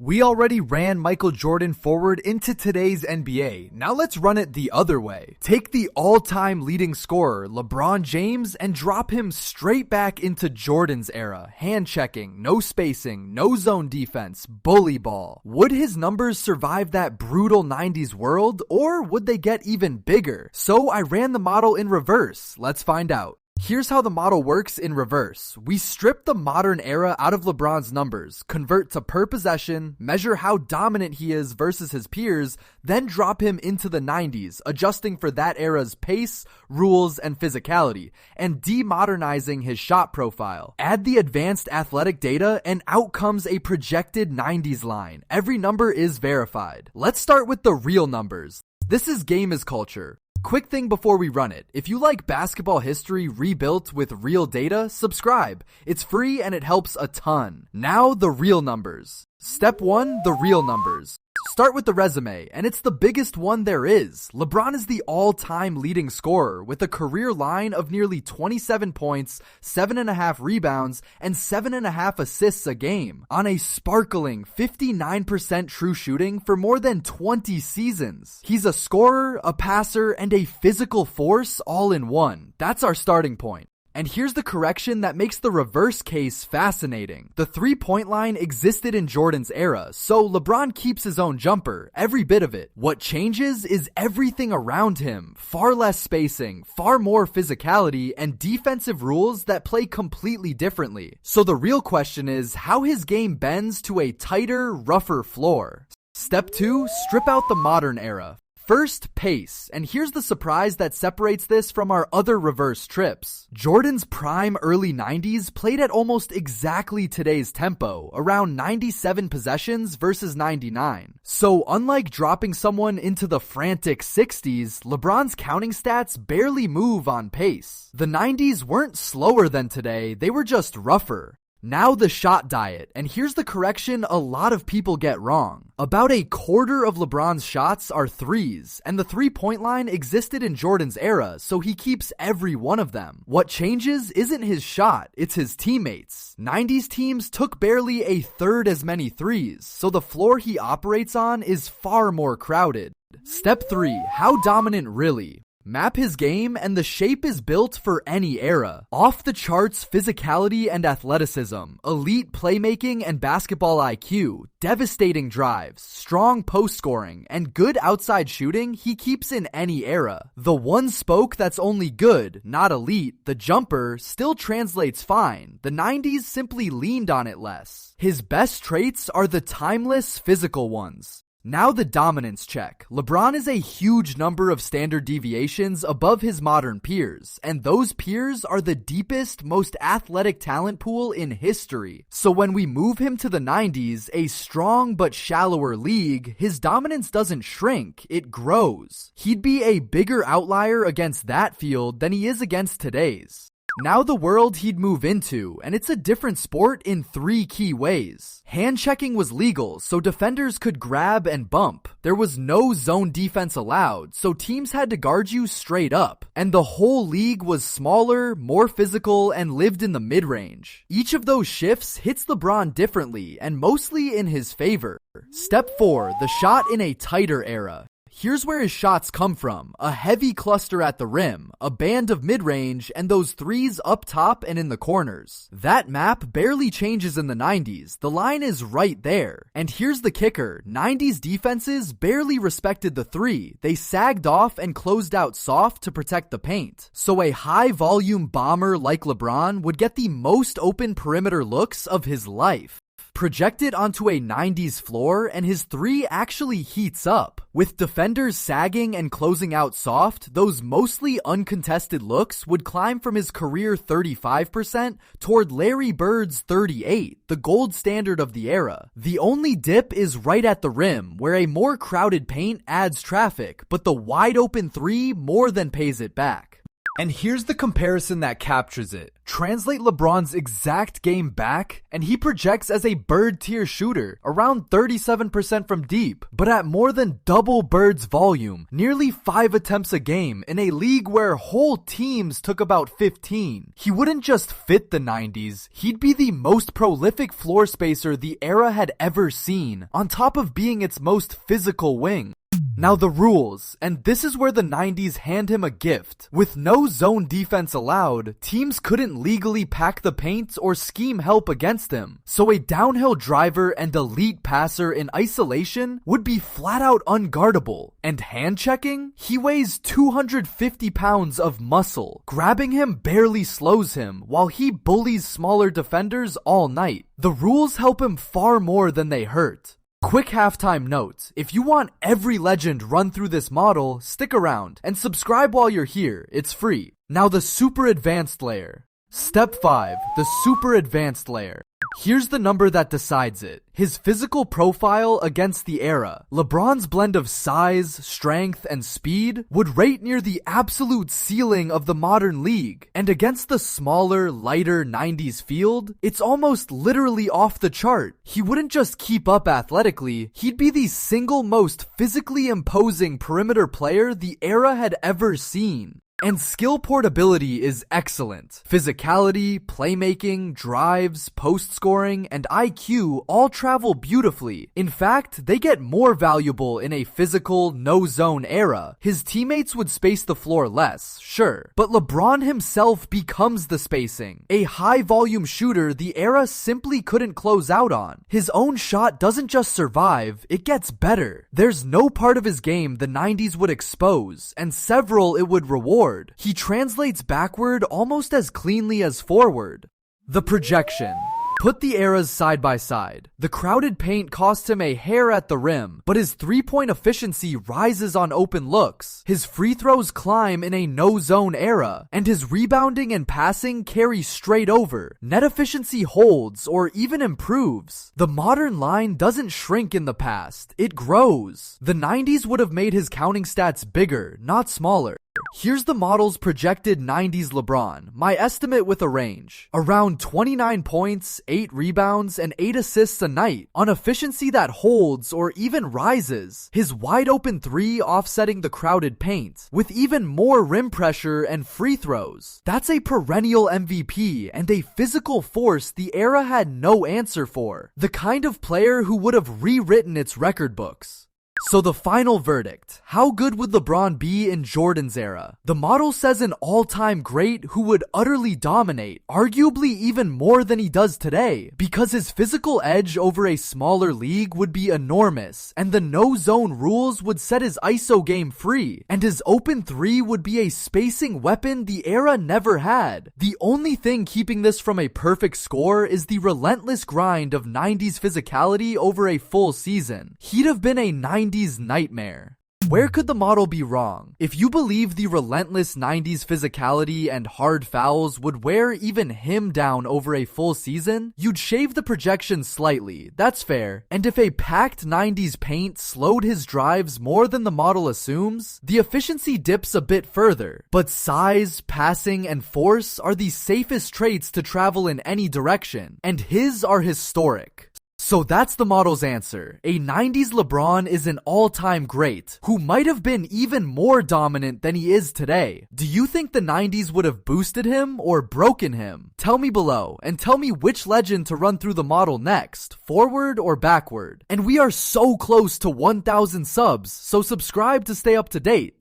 We already ran Michael Jordan forward into today's NBA. Now let's run it the other way. Take the all-time leading scorer, LeBron James, and drop him straight back into Jordan's era. Hand checking, no spacing, no zone defense, bully ball. Would his numbers survive that brutal 90s world, or would they get even bigger? So I ran the model in reverse. Let's find out. Here's how the model works in reverse. We strip the modern era out of LeBron's numbers, convert to per possession, measure how dominant he is versus his peers, then drop him into the 90s, adjusting for that era's pace, rules, and physicality, and demodernizing his shot profile. Add the advanced athletic data, and out comes a projected 90s line. Every number is verified. Let's start with the real numbers. This is Game is Culture. Quick thing before we run it. If you like basketball history rebuilt with real data, subscribe. It's free and it helps a ton. Now the real numbers. Step 1, the real numbers. Start with the resume, and it's the biggest one there is. LeBron is the all-time leading scorer with a career line of nearly 27 points, 7.5 rebounds, and 7.5 assists a game on a sparkling 59% true shooting for more than 20 seasons. He's a scorer, a passer, and a physical force all in one. That's our starting point. And here's the correction that makes the reverse case fascinating. The three-point line existed in Jordan's era, so LeBron keeps his own jumper, every bit of it. What changes is everything around him. Far less spacing, far more physicality, and defensive rules that play completely differently. So the real question is how his game bends to a tighter, rougher floor. Step 2, strip out the modern era. First, pace, and here's the surprise that separates this from our other reverse trips. Jordan's prime early 90s played at almost exactly today's tempo, around 97 possessions versus 99. So unlike dropping someone into the frantic 60s, LeBron's counting stats barely move on pace. The 90s weren't slower than today, they were just rougher. Now the shot diet, and here's the correction a lot of people get wrong. About a quarter of LeBron's shots are threes, and the three-point line existed in Jordan's era, so he keeps every one of them. What changes isn't his shot, it's his teammates. 90s teams took barely a third as many threes, so the floor he operates on is far more crowded. Step 3, how dominant really? Map his game, and the shape is built for any era. Off the charts physicality and athleticism, elite playmaking and basketball IQ, devastating drives, strong post scoring, and good outside shooting he keeps in any era. The one spoke that's only good, not elite, the jumper, still translates fine. The 90s simply leaned on it less. His best traits are the timeless physical ones. Now the dominance check. LeBron is a huge number of standard deviations above his modern peers, and those peers are the deepest, most athletic talent pool in history. So when we move him to the 90s, a strong but shallower league, his dominance doesn't shrink, it grows. He'd be a bigger outlier against that field than he is against today's. Now the world he'd move into, and it's a different sport in 3 key ways. Hand checking was legal, so defenders could grab and bump. There was no zone defense allowed, so teams had to guard you straight up. And the whole league was smaller, more physical, and lived in the mid-range. Each of those shifts hits LeBron differently, and mostly in his favor. Step 4, the shot in a tighter era. Here's where his shots come from. A heavy cluster at the rim, a band of mid-range, and those threes up top and in the corners. That map barely changes in the 90s. The line is right there. And here's the kicker. 90s defenses barely respected the three. They sagged off and closed out soft to protect the paint. So a high-volume bomber like LeBron would get the most open perimeter looks of his life. Project it onto a 90s floor, and his three actually heats up. With defenders sagging and closing out soft, those mostly uncontested looks would climb from his career 35% toward Larry Bird's 38%, the gold standard of the era. The only dip is right at the rim, where a more crowded paint adds traffic, but the wide open three more than pays it back. And here's the comparison that captures it. Translate LeBron's exact game back, and he projects as a Bird tier shooter, around 37% from deep, but at more than double Bird's volume, nearly 5 attempts a game in a league where whole teams took about 15. He wouldn't just fit the 90s, he'd be the most prolific floor spacer the era had ever seen, on top of being its most physical wing. Now the rules, and this is where the 90s hand him a gift. With no zone defense allowed, teams couldn't legally pack the paint or scheme help against him. So a downhill driver and elite passer in isolation would be flat out unguardable. And hand checking? He weighs 250 pounds of muscle. Grabbing him barely slows him, while he bullies smaller defenders all night. The rules help him far more than they hurt. Quick halftime note, if you want every legend run through this model, stick around, and subscribe while you're here, it's free. Now the super advanced layer. Step 5, the super advanced layer. Here's the number that decides it. His physical profile against the era. LeBron's blend of size, strength, and speed would rate near the absolute ceiling of the modern league. And against the smaller, lighter 90s field, it's almost literally off the chart. He wouldn't just keep up athletically, he'd be the single most physically imposing perimeter player the era had ever seen. And skill portability is excellent. Physicality, playmaking, drives, post scoring, and IQ all travel beautifully. In fact, they get more valuable in a physical, no-zone era. His teammates would space the floor less, sure, but LeBron himself becomes the spacing. A high-volume shooter the era simply couldn't close out on. His own shot doesn't just survive, it gets better. There's no part of his game the 90s would expose, and several it would reward. He translates backward almost as cleanly as forward. The projection. Put the eras side by side. The crowded paint costs him a hair at the rim, but his three-point efficiency rises on open looks. His free throws climb in a no-zone era, and his rebounding and passing carry straight over. Net efficiency holds or even improves. The modern line doesn't shrink in the past, it grows. The 90s would have made his counting stats bigger, not smaller. Here's the model's projected 90s LeBron, my estimate with a range. Around 29 points, 8 rebounds, and 8 assists a night, on efficiency that holds or even rises. His wide open three offsetting the crowded paint, with even more rim pressure and free throws. That's a perennial MVP and a physical force the era had no answer for. The kind of player who would have rewritten its record books. So the final verdict, how good would LeBron be in Jordan's era? The model says an all-time great who would utterly dominate, arguably even more than he does today, because his physical edge over a smaller league would be enormous, and the no-zone rules would set his ISO game free, and his open three would be a spacing weapon the era never had. The only thing keeping this from a perfect score is the relentless grind of 90s physicality over a full season. He'd have been a 90s nightmare. Where could the model be wrong? If you believe the relentless 90s physicality and hard fouls would wear even him down over a full season, you'd shave the projection slightly, that's fair. And if a packed 90s paint slowed his drives more than the model assumes, the efficiency dips a bit further. But size, passing, and force are the safest traits to travel in any direction, and his are historic. So that's the model's answer. A 90s LeBron is an all-time great, who might have been even more dominant than he is today. Do you think the 90s would have boosted him or broken him? Tell me below, and tell me which legend to run through the model next, forward or backward. And we are so close to 1,000 subs, so subscribe to stay up to date.